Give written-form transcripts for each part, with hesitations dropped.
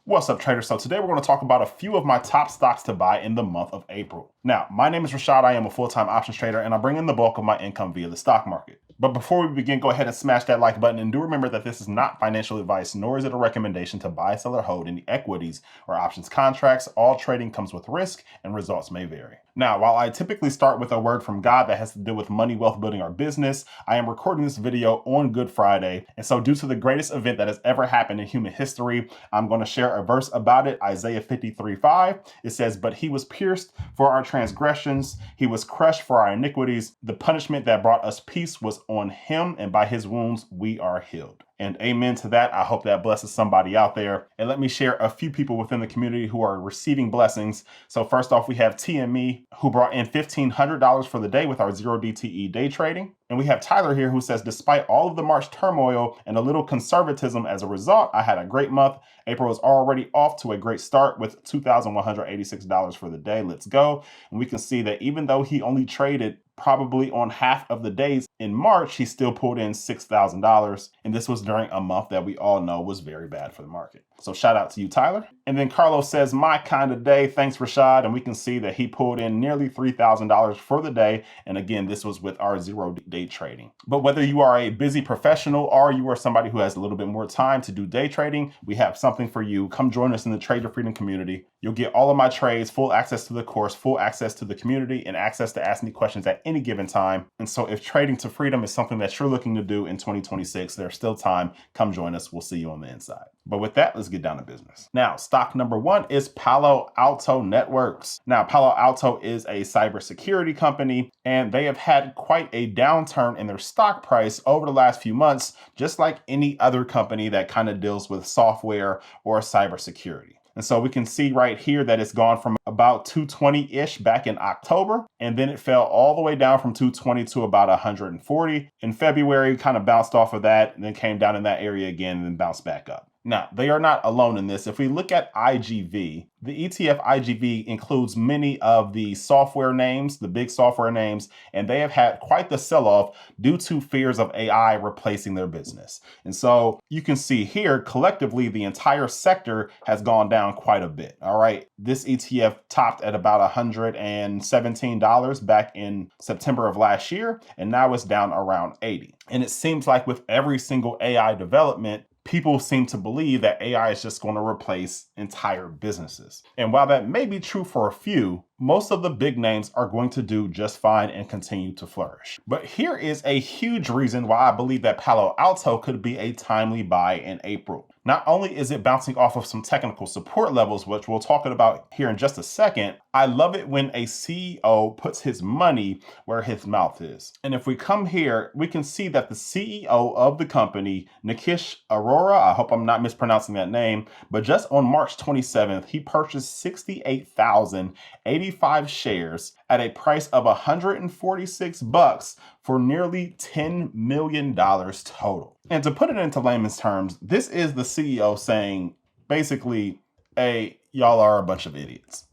What's up, traders? So today we're going to talk about a few of my top stocks to buy in the month of April. Now, my name is Rashad. I am a full-time options trader and I bring in the bulk of my income via the stock market. But before we begin, go ahead and smash that like button, and do remember that this is not financial advice, nor is it a recommendation to buy, sell, or hold any equities or options contracts. All trading comes with risk and results may vary. Now, while I typically start with a word from God that has to do with money, wealth building, or business, I am recording this video on Good Friday. And so due to the greatest event that has ever happened in human history, I'm going to share a verse about it, Isaiah 53:5. It says, "But he was pierced for our transgressions, he was crushed for our iniquities. The punishment that brought us peace was on him, and by his wounds we are healed." And amen to that. I hope that blesses somebody out there. And let me share a few people within the community who are receiving blessings. So first off, we have TME, who brought in $1,500 for the day with our 0DTE day trading. And we have Tyler here, who says, "Despite all of the March turmoil and a little conservatism as a result, I had a great month. April is already off to a great start with $2,186 for the day. Let's go." And we can see that even though he only traded probably on half of the days in March, he still pulled in $6,000. And this was during a month that we all know was very bad for the market. So shout out to you, Tyler. And then Carlos says, "My kind of day. Thanks, Rashad." And we can see that he pulled in nearly $3,000 for the day. And again, this was with our 0-day trading. But whether you are a busy professional or you are somebody who has a little bit more time to do day trading, we have something for you. Come join us in the Trader Freedom community. You'll get all of my trades, full access to the course, full access to the community, and access to ask me questions at any given time. And so if trading to freedom is something that you're looking to do in 2026, there's still time. Come join us. We'll see you on the inside. But with that, let's get down to business. Now, stock number one is Palo Alto Networks. Now, Palo Alto is a cybersecurity company, and they have had quite a downturn in their stock price over the last few months, just like any other company that kind of deals with software or cybersecurity. And so we can see right here that it's gone from about 220-ish back in October, and then it fell all the way down from 220 to about 140. In February, kind of bounced off of that, and then came down in that area again and then bounced back up. Now, they are not alone in this. If we look at IGV, the ETF IGV includes many of the software names, the big software names, and they have had quite the sell-off due to fears of AI replacing their business. And so you can see here, collectively, the entire sector has gone down quite a bit. All right. This ETF topped at about $117 back in September of last year, and now it's down around 80. And it seems like with every single AI development, people seem to believe that AI is just going to replace entire businesses. And while that may be true for a few, most of the big names are going to do just fine and continue to flourish. But here is a huge reason why I believe that Palo Alto could be a timely buy in April. Not only is it bouncing off of some technical support levels, which we'll talk about here in just a second, I love it when a CEO puts his money where his mouth is. And if we come here, we can see that the CEO of the company, Nikesh Arora, I hope I'm not mispronouncing that name, but just on March 27th, he purchased 68,085 shares at a price of $146 for nearly $10 million total. And to put it into layman's terms, this is the CEO saying, basically, hey, y'all are a bunch of idiots.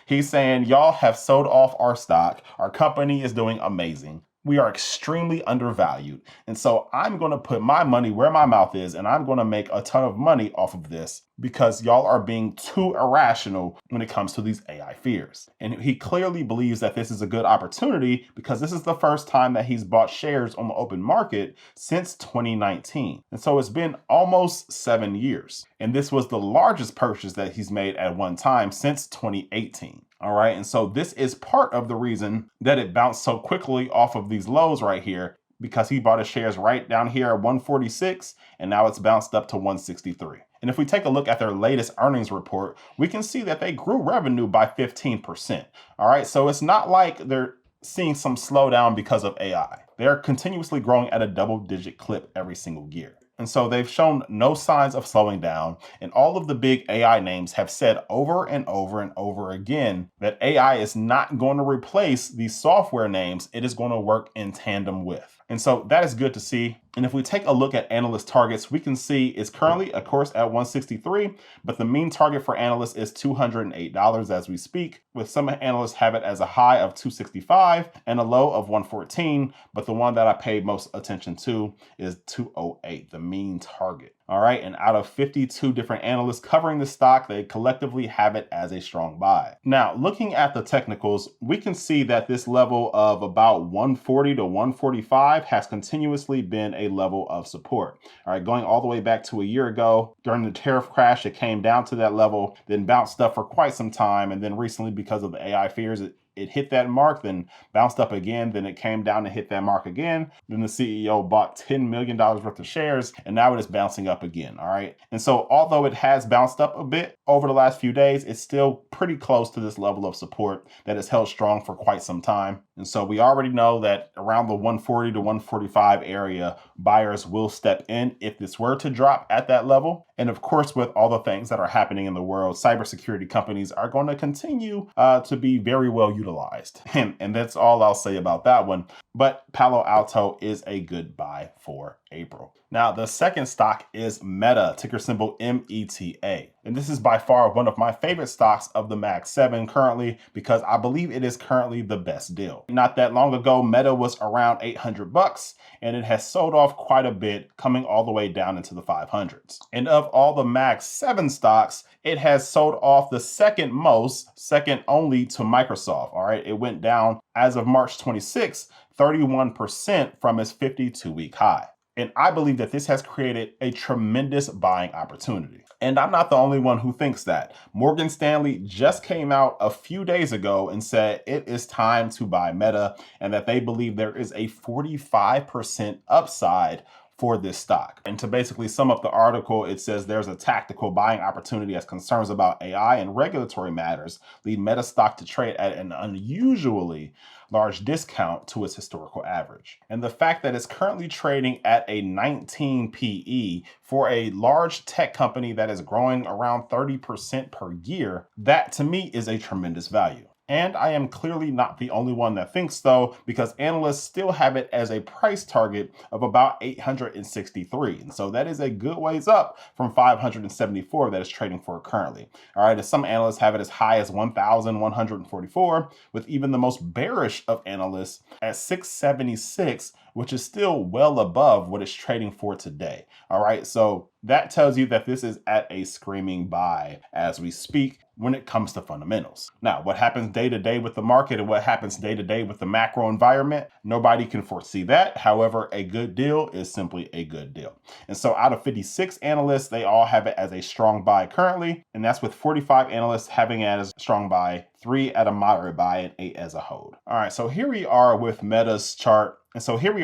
He's saying, y'all have sold off our stock. Our company is doing amazing. We are extremely undervalued. And so I'm going to put my money where my mouth is, and I'm going to make a ton of money off of this because y'all are being too irrational when it comes to these AI fears. And he clearly believes that this is a good opportunity because this is the first time that he's bought shares on the open market since 2019. And so it's been almost 7 years. And this was the largest purchase that he's made at one time since 2018. All right. And so this is part of the reason that it bounced so quickly off of these lows right here, because he bought his shares right down here at 146 and now it's bounced up to 163. And if we take a look at their latest earnings report, we can see that they grew revenue by 15%. All right. So it's not like they're seeing some slowdown because of AI. They're continuously growing at a double-digit clip every single year. And so they've shown no signs of slowing down. And all of the big AI names have said over and over and over again that AI is not going to replace these software names. It is going to work in tandem with. And so that is good to see. And if we take a look at analyst targets, we can see it's currently, of course, at 163, but the mean target for analysts is $208 as we speak, with some analysts have it as a high of 265 and a low of 114, but the one that I paid most attention to is 208, the mean target. All right, and out of 52 different analysts covering the stock, they collectively have it as a strong buy. Now, looking at the technicals, we can see that this level of about 140 to 145 has continuously been a level of support. All right, going all the way back to a year ago, during the tariff crash, it came down to that level, then bounced up for quite some time, and then recently, because of the AI fears, it hit that mark, then bounced up again, then it came down and hit that mark again. Then the CEO bought $10 million worth of shares, and now it is bouncing up again, all right? And so although it has bounced up a bit over the last few days, it's still pretty close to this level of support that has held strong for quite some time. And so we already know that around the 140 to 145 area, buyers will step in if this were to drop at that level. And of course, with all the things that are happening in the world, cybersecurity companies are going to continue to be very well utilized. And that's all I'll say about that one. But Palo Alto is a good buy for April. Now, the second stock is Meta, ticker symbol META. And this is by far one of my favorite stocks of the Mag 7 currently, because I believe it is currently the best deal. Not that long ago, Meta was around $800, and it has sold off quite a bit, coming all the way down into the 500s. And of all the Mag 7 stocks, it has sold off the second most, second only to Microsoft. All right, it went down as of March 26th, 31% from its 52-week high. And I believe that this has created a tremendous buying opportunity. And I'm not the only one who thinks that. Morgan Stanley just came out a few days ago and said it is time to buy Meta, and that they believe there is a 45% upside for this stock. And to basically sum up the article, it says there's a tactical buying opportunity as concerns about AI and regulatory matters lead Meta stock to trade at an unusually large discount to its historical average. And the fact that it's currently trading at a 19 PE for a large tech company that is growing around 30% per year, that to me is a tremendous value. And I am clearly not the only one that thinks so, because analysts still have it as a price target of about 863. And so that is a good ways up from 574 that it's trading for currently. All right, and some analysts have it as high as 1,144, with even the most bearish of analysts at 676, which is still well above what it's trading for today. All right, so that tells you that this is at a screaming buy as we speak when it comes to fundamentals. Now, what happens day to day with the market and what happens day to day with the macro environment, nobody can foresee that. However, a good deal is simply a good deal. And so out of 56 analysts, they all have it as a strong buy currently. And that's with 45 analysts having it as a strong buy, 3 at a moderate buy, and 8 as a hold. All right, so here we are with Meta's chart. And so looking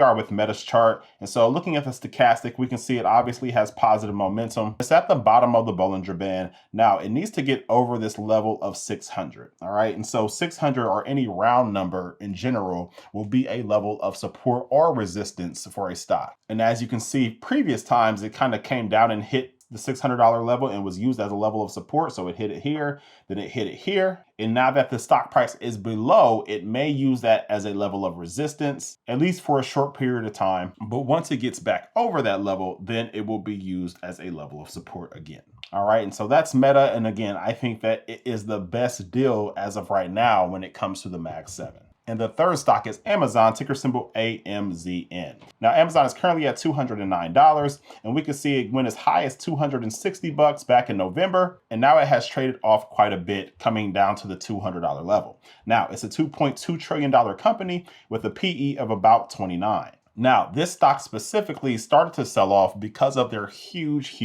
at the stochastic, we can see it obviously has positive momentum. It's at the bottom of the Bollinger Band. Now it needs to get over this level of 600. All right. And so 600 or any round number in general will be a level of support or resistance for a stock. And as you can see, previous times it kind of came down and hit the $600 level and was used as a level of support. So it hit it here, then it hit it here. And now that the stock price is below, it may use that as a level of resistance, at least for a short period of time. But once it gets back over that level, then it will be used as a level of support again. All right, and so that's Meta. And again, I think that it is the best deal as of right now when it comes to the Mag 7. And the third stock is Amazon, ticker symbol AMZN. Now, Amazon is currently at $209, and we can see it went as high as $260 back in November, and now it has traded off quite a bit, coming down to the $200 level. Now, it's a $2.2 trillion company with a PE of about 29. Now, this stock specifically started to sell off because of their huge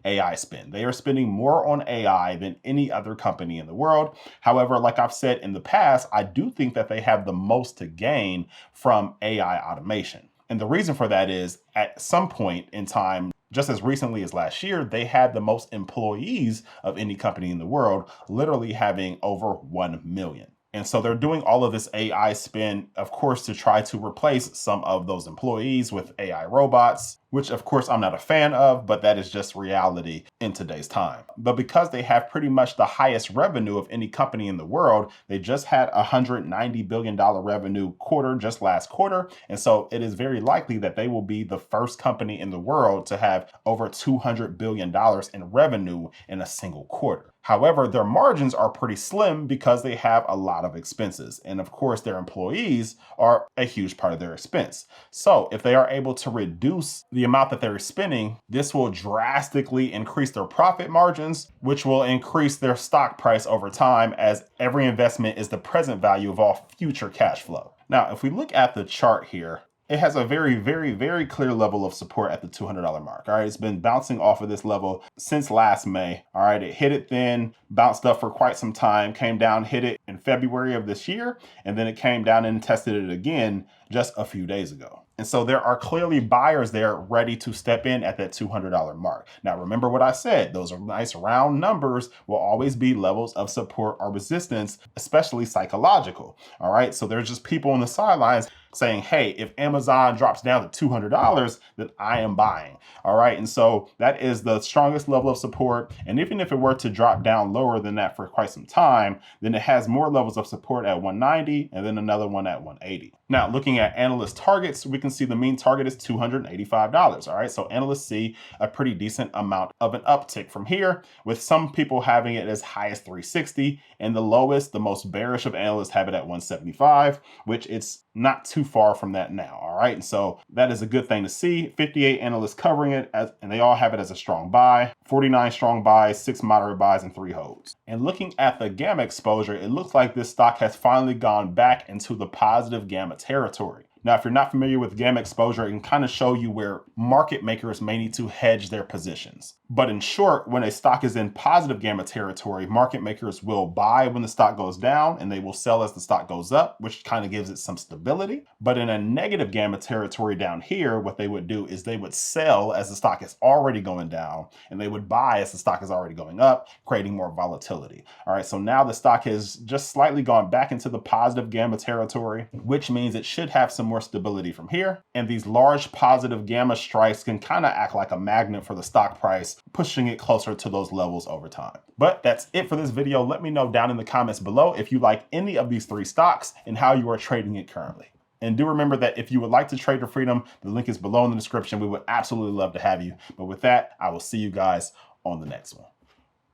AI spend. They are spending more on AI than any other company in the world. However, like I've said in the past, I do think that they have the most to gain from AI automation. And the reason for that is at some point in time, just as recently as last year, they had the most employees of any company in the world, literally having over 1 million. And so they're doing all of this AI spin, of course, to try to replace some of those employees with AI robots, which of course I'm not a fan of, but that is just reality in today's time. But because they have pretty much the highest revenue of any company in the world, they just had $190 billion revenue quarter just last quarter. And so it is very likely that they will be the first company in the world to have over $200 billion in revenue in a single quarter. However, their margins are pretty slim because they have a lot of expenses. And of course, their employees are a huge part of their expense. So if they are able to reduce the amount that they're spending, this will drastically increase their profit margins, which will increase their stock price over time, as every investment is the present value of all future cash flow. Now, if we look at the chart here, it has a very, very, very clear level of support at the $200 mark. All right, it's been bouncing off of this level since last May. All right, it hit it then, bounced up for quite some time, came down, hit it in February of this year, and then it came down and tested it again just a few days ago. And so there are clearly buyers there ready to step in at that $200 mark. Now, remember what I said, those are nice round numbers, will always be levels of support or resistance, especially psychological. All right, so there's just people on the sidelines saying, hey, if Amazon drops down to $200, then I am buying. All right, and so that is the strongest level of support. And even if it were to drop down lower than that for quite some time, then it has more levels of support at 190 and then another one at 180. Now, looking at analyst targets, we can see the mean target is $285. All right, so analysts see a pretty decent amount of an uptick from here, with some people having it as high as 360, and the lowest, the most bearish of analysts have it at 175, which it's not too far from that now. All right, and so that is a good thing to see. 58 analysts covering it, and they all have it as a strong buy, 49 strong buys, 6 moderate buys, and 3 holds. And looking at the gamma exposure, it looks like this stock has finally gone back into the positive gamma territory. Now, if you're not familiar with gamma exposure, it can kind of show you where market makers may need to hedge their positions. But in short, when a stock is in positive gamma territory, market makers will buy when the stock goes down and they will sell as the stock goes up, which kind of gives it some stability. But in a negative gamma territory down here, what they would do is they would sell as the stock is already going down, and they would buy as the stock is already going up, creating more volatility. All right, so now the stock has just slightly gone back into the positive gamma territory, which means it should have some more stability from here. And these large positive gamma strikes can kind of act like a magnet for the stock price, pushing it closer to those levels over time. But that's it for this video. Let me know down in the comments below if you like any of these 3 stocks and how you are trading it currently. And do remember that if you would like to trade for freedom, the link is below in the description. We would absolutely love to have you. But with that, I will see you guys on the next one.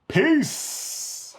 Peace.